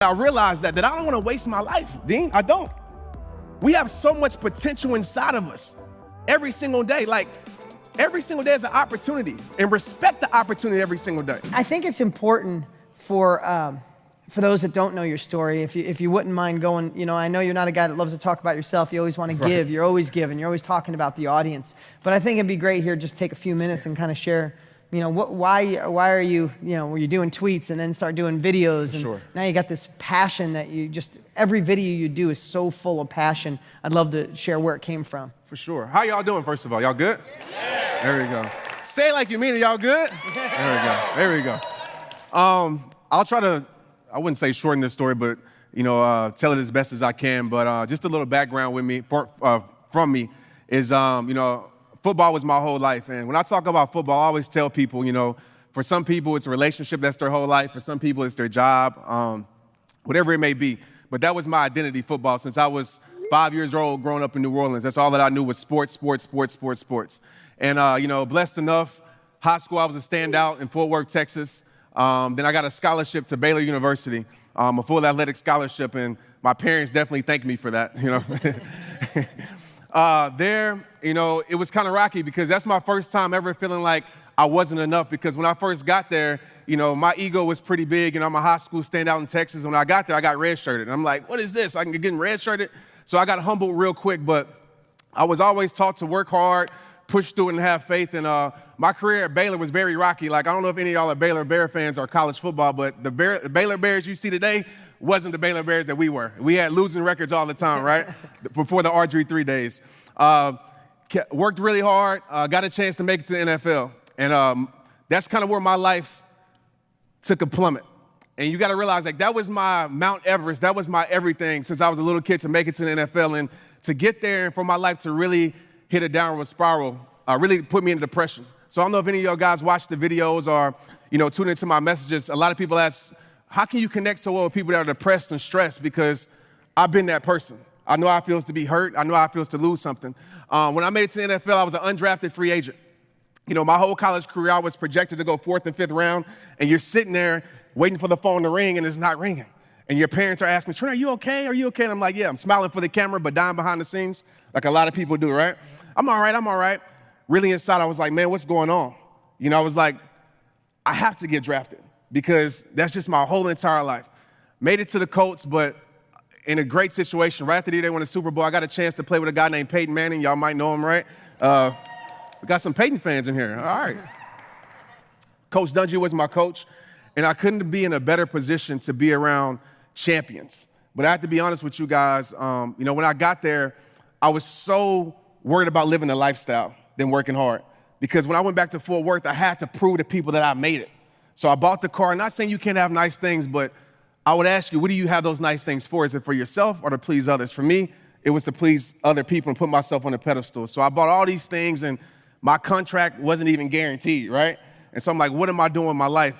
I realized that I don't want to waste my life, Dean. I don't. We have so much potential inside of us every single day. Like, every single day is an opportunity, and respect the opportunity every single day. I think it's important for those that don't know your story, if you wouldn't mind going, I know you're not a guy that loves to talk about yourself. You always want to give. Right. You're always giving. You're always talking about the audience. But I think it'd be great here just take a few minutes and kind of share, why are you, were you doing tweets and then start doing videos? And sure. Now you got this passion that every video you do is so full of passion. I'd love to share where it came from. For sure. How y'all doing, first of all? Y'all good? Yeah. There we go. Say it like you mean it. Y'all good? There we go. I'll try to, I wouldn't say shorten this story, but, tell it as best as I can. But just a little background with me, from me is, football was my whole life. And when I talk about football, I always tell people, for some people, it's a relationship that's their whole life. For some people, it's their job, whatever it may be. But that was my identity, football, since I was 5 years old, growing up in New Orleans. That's all that I knew was sports. And, blessed enough, high school, I was a standout in Fort Worth, Texas. Then I got a scholarship to Baylor University, a full athletic scholarship, and my parents definitely thanked me for that, it was kind of rocky because that's my first time ever feeling like I wasn't enough, because when I first got there, my ego was pretty big, I'm a high school standout in Texas. When I got there, I got redshirted. And I'm like, what is this? I can get redshirted? So I got humbled real quick, but I was always taught to work hard, push through it, and have faith. And my career at Baylor was very rocky. Like, I don't know if any of y'all are Baylor Bear fans or college football, but the Baylor Bears you see today wasn't the Baylor Bears that we were. We had losing records all the time, right? Before the RG3 days. Worked really hard, got a chance to make it to the NFL. And that's kind of where my life took a plummet. And you got to realize, like, that was my Mount Everest. That was my everything since I was a little kid, to make it to the NFL. And to get there and for my life to really hit a downward spiral, really put me into depression. So I don't know if any of y'all guys watch the videos or, tune into my messages. A lot of people ask, how can you connect so well with people that are depressed and stressed? Because I've been that person. I know how it feels to be hurt. I know how it feels to lose something. When I made it to the NFL, I was an undrafted free agent. My whole college career, I was projected to go 4th and 5th round, and you're sitting there waiting for the phone to ring, and it's not ringing. And your parents are asking, Trent, are you okay? Are you okay? And I'm like, yeah, I'm smiling for the camera, but dying behind the scenes, like a lot of people do, right? I'm all right. Really inside, I was like, man, what's going on? I was like, I have to get drafted because that's just my whole entire life. Made it to the Colts, but in a great situation. Right after the year they won the Super Bowl, I got a chance to play with a guy named Peyton Manning. Y'all might know him, right? We got some Peyton fans in here. All right. Coach Dungy was my coach, and I couldn't be in a better position to be around champions. But I have to be honest with you guys. When I got there, I was so worried about living the lifestyle than working hard. Because when I went back to Fort Worth, I had to prove to people that I made it. So I bought the car. Not saying you can't have nice things, but I would ask you, what do you have those nice things for? Is it for yourself or to please others? For me, it was to please other people and put myself on a pedestal. So I bought all these things, and my contract wasn't even guaranteed, right? And so I'm like, what am I doing with my life?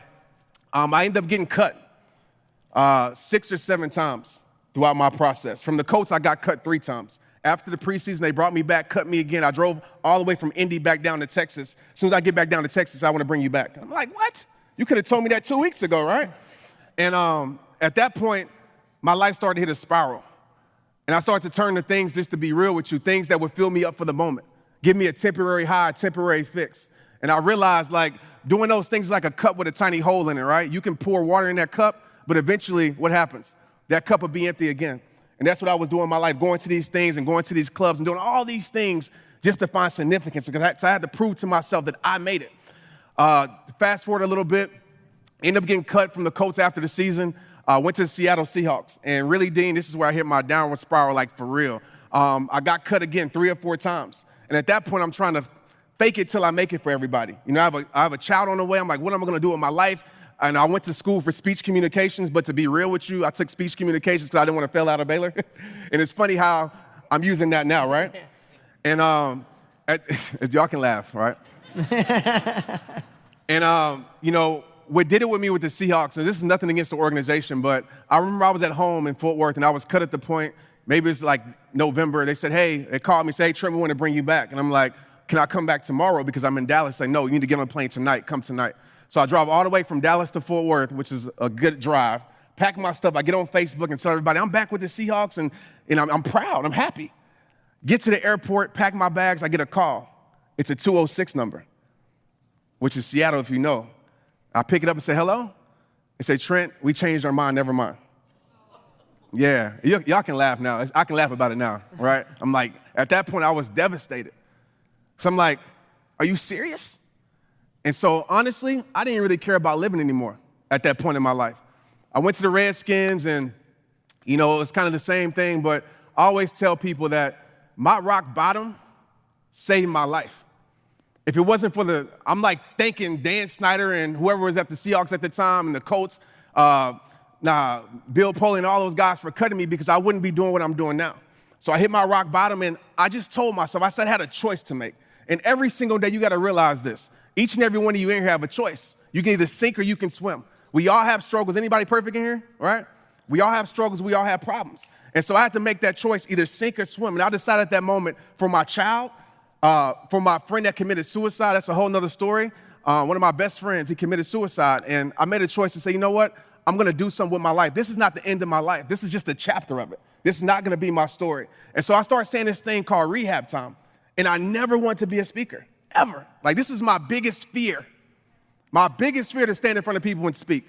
I ended up getting cut 6 or 7 times throughout my process. From the Colts, I got cut 3 times. After the preseason, they brought me back, cut me again. I drove all the way from Indy back down to Texas. As soon as I get back down to Texas, I want to bring you back. I'm like, what? You could have told me that 2 weeks ago, right? And at that point, my life started to hit a spiral. And I started to turn to things, just to be real with you, things that would fill me up for the moment, give me a temporary high, a temporary fix. And I realized, like, doing those things is like a cup with a tiny hole in it, right? You can pour water in that cup, but eventually what happens? That cup will be empty again. And that's what I was doing in my life, going to these things and going to these clubs and doing all these things just to find significance, because I had to prove to myself that I made it. Fast forward a little bit, ended up getting cut from the Colts after the season, went to the Seattle Seahawks. And really, Dean, this is where I hit my downward spiral, like, for real. I got cut again 3 or 4 times. And at that point, I'm trying to fake it till I make it for everybody. I have a child on the way. I'm like, what am I going to do with my life? And I went to school for speech communications, but to be real with you, I took speech communications because I didn't want to fail out of Baylor. And it's funny how I'm using that now, right? And y'all can laugh, right? And what did it with me with the Seahawks, and this is nothing against the organization, but I remember I was at home in Fort Worth, and I was cut at the point, maybe it's like November. They said, hey, they called me, say, hey, Trent, we want to bring you back. And I'm like, can I come back tomorrow? Because I'm in Dallas. They say, no, you need to get on a plane tonight. Come tonight. So I drove all the way from Dallas to Fort Worth, which is a good drive. pack my stuff, I get on Facebook and tell everybody, I'm back with the Seahawks, and I'm proud, I'm happy. Get to the airport, pack my bags, I get a call. It's a 206 number, which is Seattle, if you know. I pick it up and say, hello? They say, Trent, we changed our mind, never mind. Yeah, y'all can laugh now. I can laugh about it now, right? I'm like, at that point, I was devastated. So I'm like, are you serious? And so honestly, I didn't really care about living anymore at that point in my life. I went to the Redskins, and it was kind of the same thing, but I always tell people that my rock bottom saved my life. If it wasn't for I'm like thanking Dan Snyder and whoever was at the Seahawks at the time and the Colts, Bill Polian and all those guys for cutting me, because I wouldn't be doing what I'm doing now. So I hit my rock bottom, and I just told myself, I said I had a choice to make. And every single day, you got to realize this. Each and every one of you in here have a choice. You can either sink or you can swim. We all have struggles. Anybody perfect in here, right? We all have struggles. We all have problems. And so I had to make that choice, either sink or swim. And I decided at that moment, for my child, for my friend that committed suicide, that's a whole nother story. One of my best friends, he committed suicide. And I made a choice to say, you know what? I'm going to do something with my life. This is not the end of my life. This is just a chapter of it. This is not going to be my story. And so I started saying this thing called rehab time. And I never wanted to be a speaker, ever. Like, this is my biggest fear. My biggest fear, to stand in front of people and speak.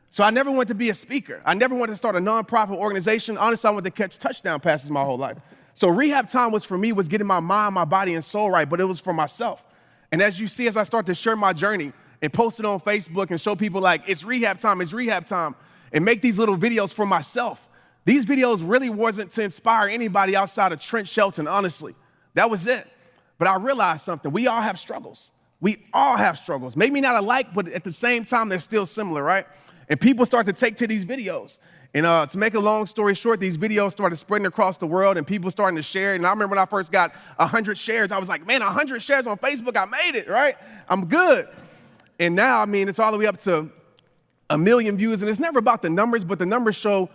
So I never wanted to be a speaker. I never wanted to start a nonprofit organization. Honestly, I wanted to catch touchdown passes my whole life. So rehab time was getting my mind, my body, and soul right, but it was for myself. And as you see, as I start to share my journey and post it on Facebook and show people like, it's rehab time, and make these little videos for myself. These videos really wasn't to inspire anybody outside of Trent Shelton, honestly. That was it. But I realized something. We all have struggles. We all have struggles. Maybe not alike, but at the same time, they're still similar, right? And people start to take to these videos. And to make a long story short, these videos started spreading across the world, and people starting to share it. And I remember when I first got 100 shares, I was like, man, 100 shares on Facebook, I made it, right? I'm good. And now, it's all the way up to 1 million views. And it's never about the numbers, but the numbers show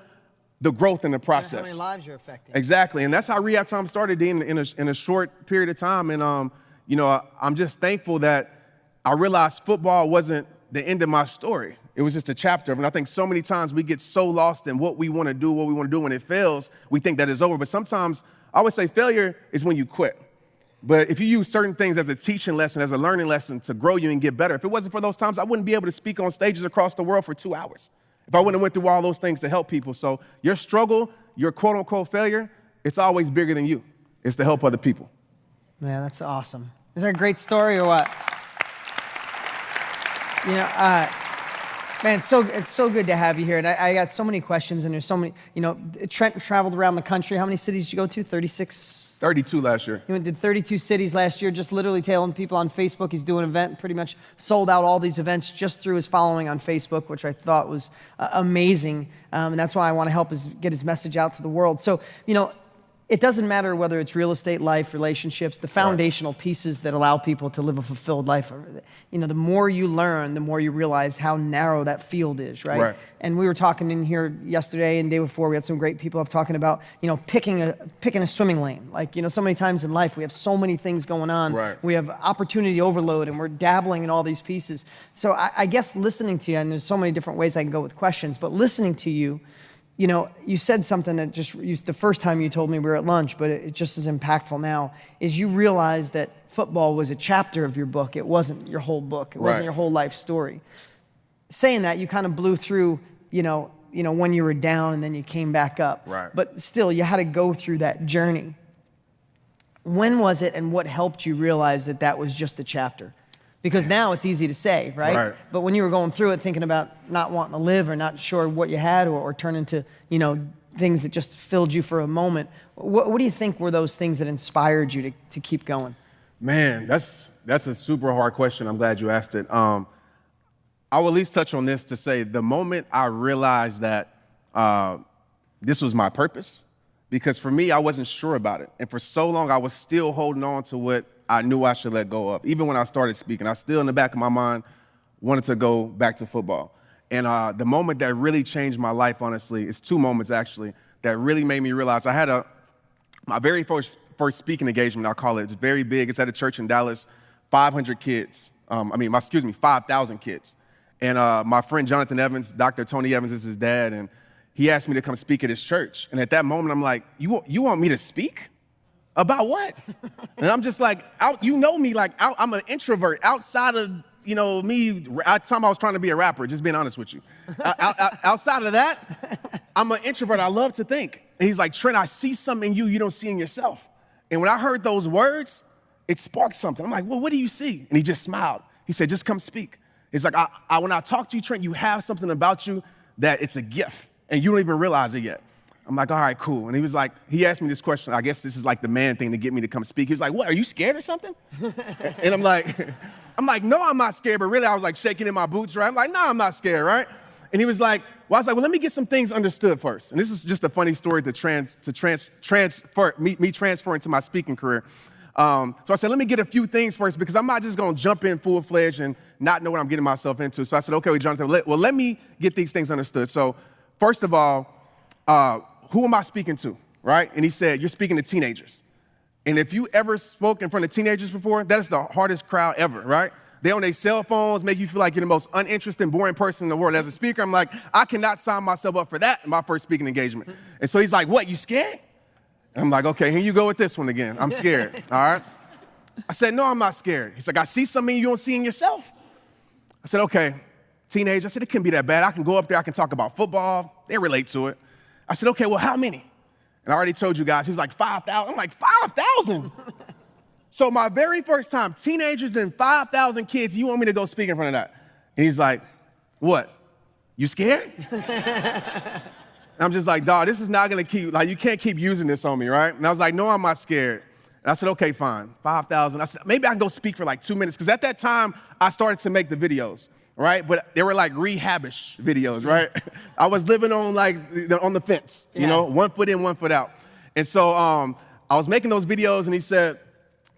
the growth in the process. How many lives you're affecting. Exactly. And that's how rehab time started in a short period of time. And, I'm just thankful that I realized football wasn't the end of my story. It was just a chapter. And I think so many times we get so lost in what we want to do, when it fails, we think that it's over. But sometimes I would say failure is when you quit. But if you use certain things as a teaching lesson, as a learning lesson to grow you and get better, if it wasn't for those times, I wouldn't be able to speak on stages across the world for 2 hours. If I wouldn't have went through all those things to help people. So your struggle, your quote unquote failure, it's always bigger than you. It's to help other people. Man, that's awesome. Is that a great story or what? Man, it's so good to have you here. And I got so many questions, and there's so many, Trent traveled around the country. How many cities did you go to? 36? 32 last year. He did 32 cities last year, just literally telling people on Facebook he's doing an event, pretty much sold out all these events just through his following on Facebook, which I thought was amazing. And that's why I want to help get his message out to the world. So, it doesn't matter whether it's real estate, life, relationships, the foundational pieces that allow people to live a fulfilled life. The more you learn, the more you realize how narrow that field is, right? And we were talking in here yesterday and the day before, we had some great people up talking about, picking a swimming lane. Like, so many times in life, we have so many things going on. We have opportunity overload, and we're dabbling in all these pieces. So I guess listening to you, and there's so many different ways I can go with questions, but listening to you, you said something that the first time you told me, we were at lunch, but it just is impactful now, is you realized that football was a chapter of your book. It wasn't your whole book. It wasn't your whole life story. Saying that, you kind of blew through, when you were down and then you came back up. But still, you had to go through that journey. When was it, and what helped you realize that that was just a chapter? Because now it's easy to say, right? But when you were going through it, thinking about not wanting to live or not sure what you had, or turn into, things that just filled you for a moment, what do you think were those things that inspired you to keep going? Man, that's a super hard question. I'm glad you asked it. I will at least touch on this to say the moment I realized that this was my purpose, because for me, I wasn't sure about it. And for so long, I was still holding on to what I knew I should let go of. Even when I started speaking, I still in the back of my mind wanted to go back to football. And the moment that really changed my life, honestly, it's 2 moments actually, that really made me realize I had my very first speaking engagement, I'll call it. It's very big. It's at a church in Dallas, 500 kids. 5,000 kids. And my friend Jonathan Evans, Dr. Tony Evans is his dad, and he asked me to come speak at his church. And at that moment, I'm like, you want me to speak? About what? And I'm just like, you know me, like I'm an introvert outside of, me, at the time I was trying to be a rapper, just being honest with you. Outside of that, I'm an introvert. I love to think. And he's like, Trent, I see something in you don't see in yourself. And when I heard those words, it sparked something. I'm like, well, what do you see? And he just smiled. He said, just come speak. He's like, when I talk to you, Trent, you have something about you that it's a gift, and you don't even realize it yet. I'm like, all right, cool. And he was like, he asked me this question. I guess this is like the man thing to get me to come speak. He was like, what, are you scared or something? And I'm like, no, I'm not scared. But really, I was like shaking in my boots, right? I'm like, no, I'm not scared, right? And he was like, I was like, well, let me get some things understood first. And this is just a funny story to transfer me transferring to my speaking career. So I said, let me get a few things first, because I'm not just going to jump in full-fledged and not know what I'm getting myself into. So I said, okay, Jonathan, let me get these things understood. So first of all, who am I speaking to, right? And he said, you're speaking to teenagers. And if you ever spoke in front of teenagers before, that is the hardest crowd ever, right? They on their cell phones, make you feel like you're the most uninteresting, boring person in the world. As a speaker, I'm like, I cannot sign myself up for that in my first speaking engagement. And so he's like, what, you scared? And I'm like, okay, here you go with this one again. I'm scared, all right? I said, no, I'm not scared. He's like, I see something you don't see in yourself. I said, okay, teenager. I said, it couldn't be that bad. I can go up there, I can talk about football. They relate to it. I said, okay, well, how many? And I already told you guys, he was like, 5,000. I'm like, 5,000? So my very first time, teenagers and 5,000 kids, you want me to go speak in front of that? And he's like, what? You scared? And I'm just like, dawg, this is not gonna keep, like, you can't keep using this on me, right? And I was like, no, I'm not scared. And I said, okay, fine, 5,000. I said, maybe I can go speak for like 2 minutes, because at that time, I started to make the videos, right? But they were like rehab-ish videos, right? I was living on on the fence, you know, 1 foot in, 1 foot out. And so I was making those videos, and he said,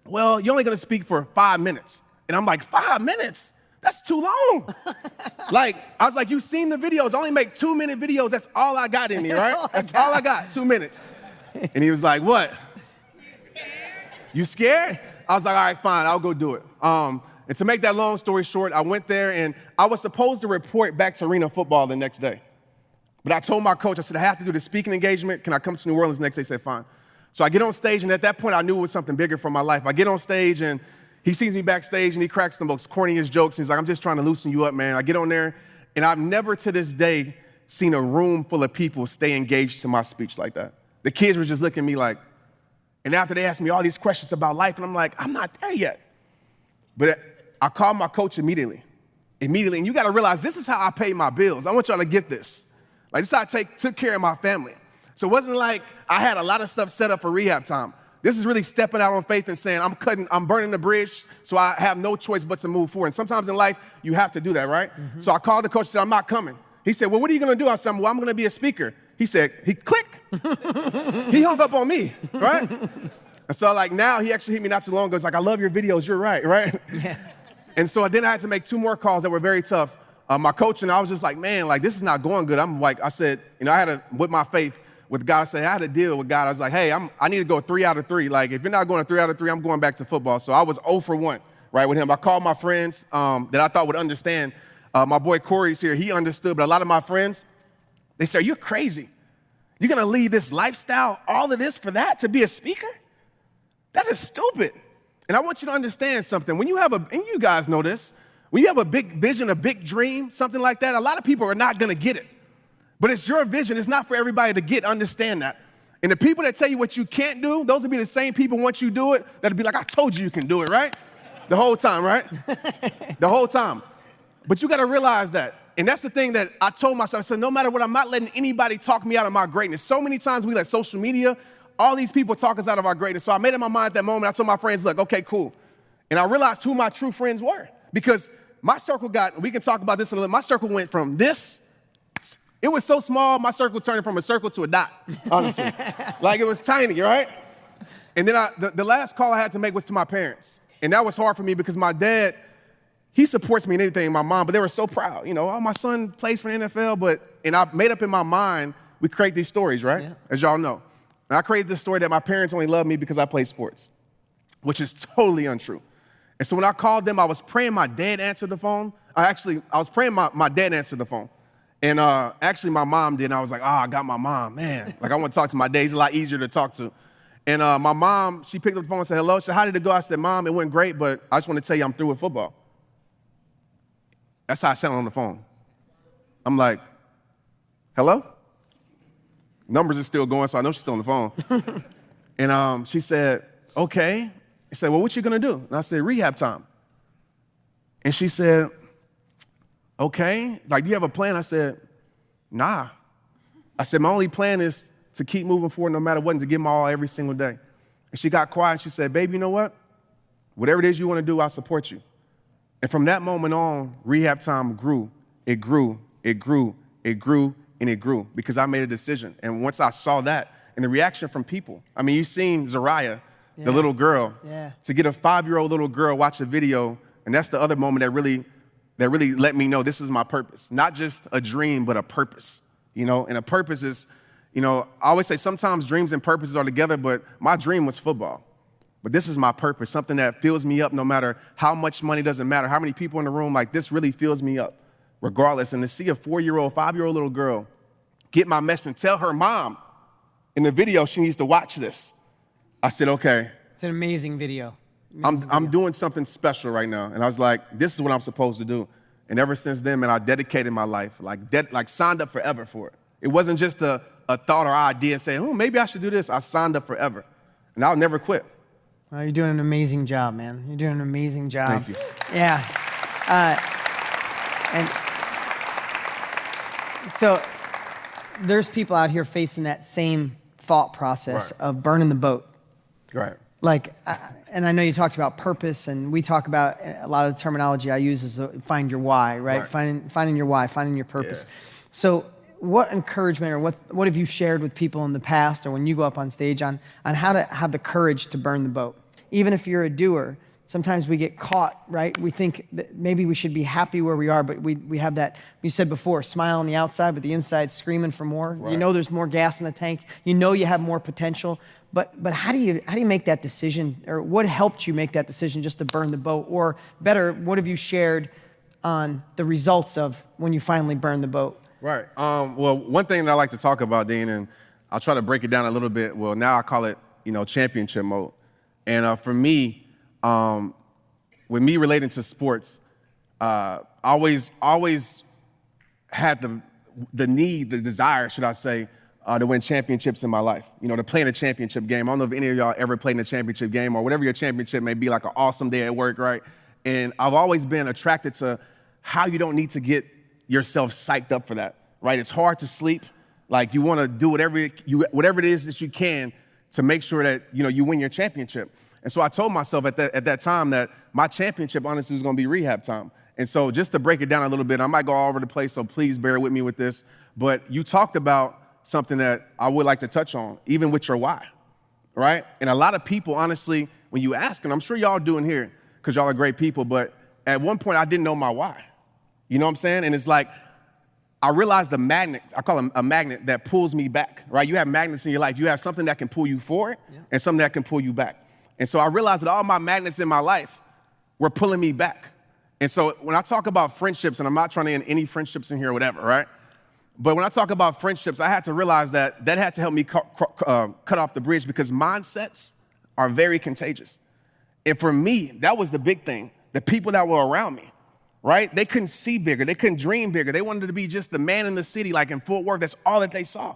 well, you're only gonna speak for 5 minutes. And I'm like, 5 minutes? That's too long. I was like, you've seen the videos. I only make 2-minute videos. That's all I got in me, right? That's all I got, 2 minutes. And he was like, what? You scared? I was like, all right, fine, I'll go do it. And to make that long story short, I went there, and I was supposed to report back to Arena Football the next day. But I told my coach, I said, I have to do the speaking engagement. Can I come to New Orleans the next day? He said, fine. So I get on stage, and at that point, I knew it was something bigger for my life. I get on stage, and he sees me backstage, and he cracks the most corniest jokes. He's like, I'm just trying to loosen you up, man. I get on there, and I've never to this day seen a room full of people stay engaged to my speech like that. The kids were just looking at me like, and after they asked me all these questions about life, and I'm like, I'm not there yet. But I called my coach immediately. And you gotta realize, this is how I pay my bills. I want y'all to get this. Like, this is how I took care of my family. So it wasn't like I had a lot of stuff set up for rehab time. This is really stepping out on faith and saying, I'm burning the bridge, so I have no choice but to move forward. And sometimes in life, you have to do that, right? Mm-hmm. So I called the coach and said, I'm not coming. He said, well, what are you gonna do? I said, well, I'm gonna be a speaker. He said, click. He hung up on me, right? And so now he actually hit me not too long ago. He's like, I love your videos, you're right? Yeah. And so then I had to make 2 more calls that were very tough. My coach and I was just like, man, this is not going good. I said, I had to, with my faith, with God, I had a deal with God. I was like, hey, I need to go 3 out of 3. Like, if you're not going to 3 out of 3, I'm going back to football. So I was 0 for 1, right, with him. I called my friends that I thought would understand. My boy Corey's here. He understood. But a lot of my friends, they said, you're crazy. You're going to leave this lifestyle, all of this for that, to be a speaker? That is stupid. And I want you to understand something. When you have and you guys know this, when you have a big vision, a big dream, something like that, a lot of people are not going to get it. But it's your vision. It's not for everybody to understand that. And the people that tell you what you can't do, those will be the same people once you do it, that'll be like, I told you can do it, right? The whole time, right? The whole time. But you got to realize that. And that's the thing that I told myself. I said, no matter what, I'm not letting anybody talk me out of my greatness. So many times we let social media, all these people talk us out of our greatness. So I made up my mind at that moment. I told my friends, look, okay, cool. And I realized who my true friends were. Because my circle we can talk about this in a little, my circle went from this, it was so small, my circle turned from a circle to a dot, honestly. It was tiny, right? And then the last call I had to make was to my parents. And that was hard for me because my dad, he supports me in anything, my mom, but they were so proud. Oh, my son plays for the NFL, and I made up in my mind, we create these stories, right? Yeah. As y'all know. And I created this story that my parents only love me because I play sports, which is totally untrue. And so when I called them, I was praying my dad answered the phone. I was praying, my dad answered the phone. And actually my mom did, and I was like, I got my mom, man. Like I want to talk to my dad, he's a lot easier to talk to. And my mom, she picked up the phone and said, hello. She said, how did it go? I said, Mom, it went great, but I just want to tell you I'm through with football. That's how I sounded on the phone. I'm like, hello? Numbers are still going, so I know she's still on the phone. And she said, okay. She said, well, what you gonna do? And I said, rehab time. And she said, okay, like, do you have a plan? I said, nah. I said, my only plan is to keep moving forward no matter what and to give my all every single day. And she got quiet and she said, baby, you know what? Whatever it is you wanna do, I'll support you. And from that moment on, rehab time grew. It grew, it grew, it grew, and it grew because I made a decision. And once I saw that and the reaction from people, I mean, you've seen Zariah, the little girl, to get a 5-year-old little girl watch a video, and that's the other moment that really let me know this is my purpose. Not just a dream, but a purpose, you know? And a purpose is, you know, I always say sometimes dreams and purposes are together, but my dream was football. But this is my purpose, something that fills me up no matter how much money, doesn't matter how many people in the room, like this really fills me up regardless. And to see a 4-year-old, 5-year-old little girl get my message and tell her mom in the video she needs to watch this. I said, okay. It's an amazing video. I'm doing something special right now. And I was like, this is what I'm supposed to do. And ever since then, man, I dedicated my life, like signed up forever for it. It wasn't just a thought or idea saying, oh, maybe I should do this. I signed up forever. And I'll never quit. Well, you're doing an amazing job, man. You're doing an amazing job. Thank you. Yeah. And so there's people out here facing that same thought process of burning the boat. Right. Like, and I know you talked about purpose, and we talk about a lot of the terminology I use is find your why, right? Finding your why, finding your purpose. Yeah. So what encouragement or what have you shared with people in the past or when you go up on stage on how to have the courage to burn the boat? Even if you're a doer, sometimes we get caught, right? We think that maybe we should be happy where we are, but we have that, you said before, smile on the outside, but the inside screaming for more. Right. You know there's more gas in the tank. You know you have more potential. But how do you make that decision, or what helped you make that decision just to burn the boat? Or better, what have you shared on the results of when you finally burn the boat? Right. Well, one thing that I like to talk about, Dean, and I'll try to break it down a little bit. Well, now I call it, championship mode. And for me, with me relating to sports, I always had the need, the desire, should I say, to win championships in my life. To play in a championship game. I don't know if any of y'all ever played in a championship game or whatever your championship may be, like an awesome day at work, right? And I've always been attracted to how you don't need to get yourself psyched up for that, right? It's hard to sleep. Like you want to do whatever it is that you can to make sure that you win your championship. And so I told myself at that time that my championship honestly was going to be rehab time. And so just to break it down a little bit, I might go all over the place, so please bear with me with this. But you talked about something that I would like to touch on, even with your why, right? And a lot of people, honestly, when you ask, and I'm sure y'all do in here because y'all are great people, but at one point I didn't know my why. You know what I'm saying? And it's like, I realized the magnet, I call it a magnet that pulls me back, right? You have magnets in your life. You have something that can pull you forward and something that can pull you back. And so I realized that all my magnets in my life were pulling me back. And so when I talk about friendships, and I'm not trying to end any friendships in here or whatever, right? But when I talk about friendships, I had to realize that had to help me cut off the bridge because mindsets are very contagious. And for me, that was the big thing. The people that were around me, right? They couldn't see bigger. They couldn't dream bigger. They wanted to be just the man in the city, like in Fort Worth. That's all that they saw.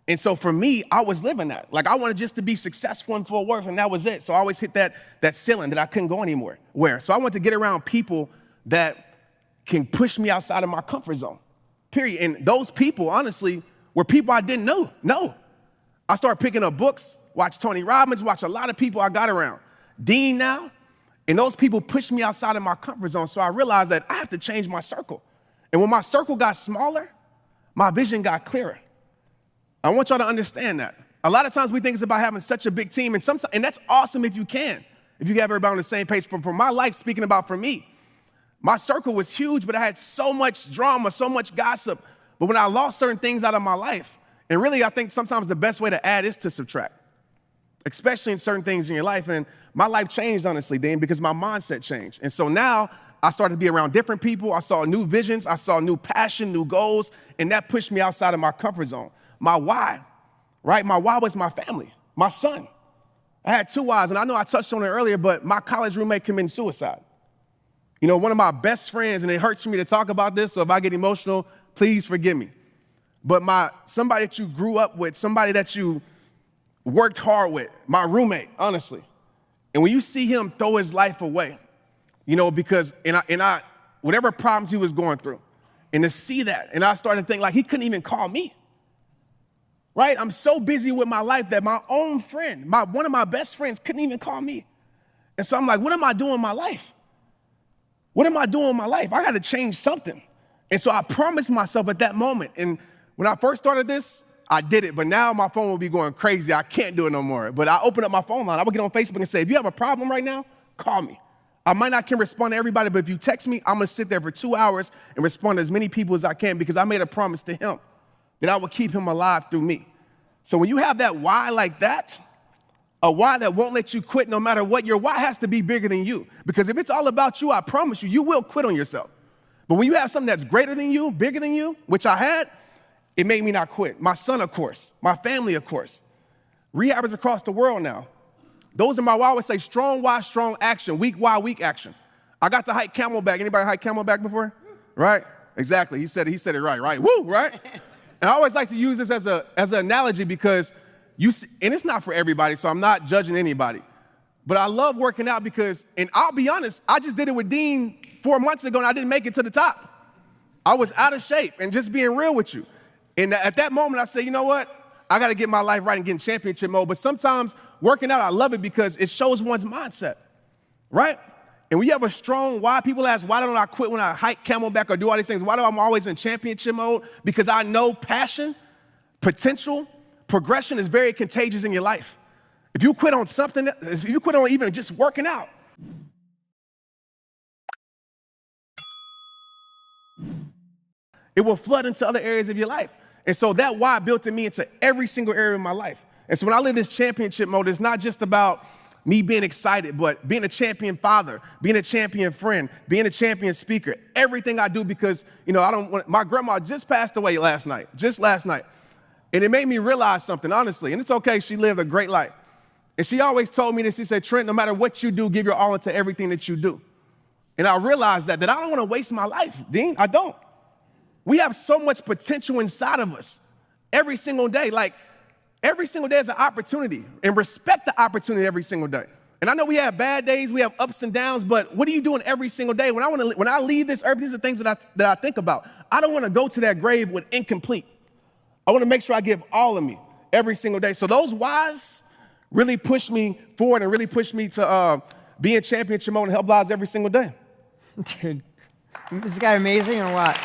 And so for me, I was living that. Like I wanted just to be successful in Fort Worth, and that was it. So I always hit that ceiling that I couldn't go anymore. So I wanted to get around people that can push me outside of my comfort zone. Period. And those people, honestly, were people I didn't know. No. I started picking up books, watch Tony Robbins, watch a lot of people I got around. Dean now. And those people pushed me outside of my comfort zone. So I realized that I have to change my circle. And when my circle got smaller, my vision got clearer. I want y'all to understand that. A lot of times we think it's about having such a big team, and that's awesome if you can, if you have everybody on the same page. For my life, speaking about for me, my circle was huge, but I had so much drama, so much gossip. But when I lost certain things out of my life, and really I think sometimes the best way to add is to subtract, especially in certain things in your life. And my life changed, honestly, Dean, because my mindset changed. And so now I started to be around different people. I saw new visions. I saw new passion, new goals, and that pushed me outside of my comfort zone. My why, right? My why was my family, my son. I had 2 whys, and I know I touched on it earlier, but my college roommate committed suicide. You know, one of my best friends, and it hurts for me to talk about this, so if I get emotional, please forgive me. But somebody that you grew up with, somebody that you worked hard with, my roommate, honestly. And when you see him throw his life away, you know, because whatever problems he was going through, and to see that, and I started to think like he couldn't even call me, right? I'm so busy with my life that my own friend, one of my best friends couldn't even call me. And so I'm like, what am I doing in my life? What am I doing in my life? I got to change something. And so I promised myself at that moment, and when I first started this, I did it, but now my phone will be going crazy. I can't do it no more. But I open up my phone line. I would get on Facebook and say, if you have a problem right now, call me. I might not can respond to everybody, but if you text me, I'm gonna sit there for 2 hours and respond to as many people as I can because I made a promise to him that I would keep him alive through me. So when you have that why like that, a why that won't let you quit no matter what, your why has to be bigger than you. Because if it's all about you, I promise you, you will quit on yourself. But when you have something that's greater than you, bigger than you, which I had, it made me not quit. My son, of course. My family, of course. Rehabbers across the world now. Those are my why. I always say strong why, strong action. Weak why, weak action. I got to hike Camelback. Anybody hike Camelback before? Right? Exactly. He said it right? Woo, right? And I always like to use this as an analogy because you see, and it's not for everybody, so I'm not judging anybody. But I love working out because, and I'll be honest, I just did it with Dean 4 months ago and I didn't make it to the top. I was out of shape, and just being real with you. And at that moment, I said, you know what? I got to get my life right and get in championship mode. But sometimes working out, I love it because it shows one's mindset, right? And when you have a strong why, people ask, why don't I quit when I hike Camelback or do all these things? Why do I'm always in championship mode? Because I know passion, potential, progression is very contagious in your life. If you quit on something, if you quit on even just working out, it will flood into other areas of your life. And so that why built in me into every single area of my life. And so when I live this championship mode, it's not just about me being excited, but being a champion father, being a champion friend, being a champion speaker, everything I do because, you know, my grandma just passed away last night. And it made me realize something, honestly, and it's okay, she lived a great life. And she always told me this, she said, Trent, no matter what you do, give your all into everything that you do. And I realized that I don't want to waste my life, Dean, I don't. We have so much potential inside of us every single day. Like, every single day is an opportunity, and respect the opportunity every single day. And I know we have bad days, we have ups and downs, but what are you doing every single day? When I leave this earth, these are things that I think about. I don't want to go to that grave with incomplete. I want to make sure I give all of me every single day. So those whys really push me forward and really push me to be in championship mode and help lives every single day. Dude, is this guy amazing or what?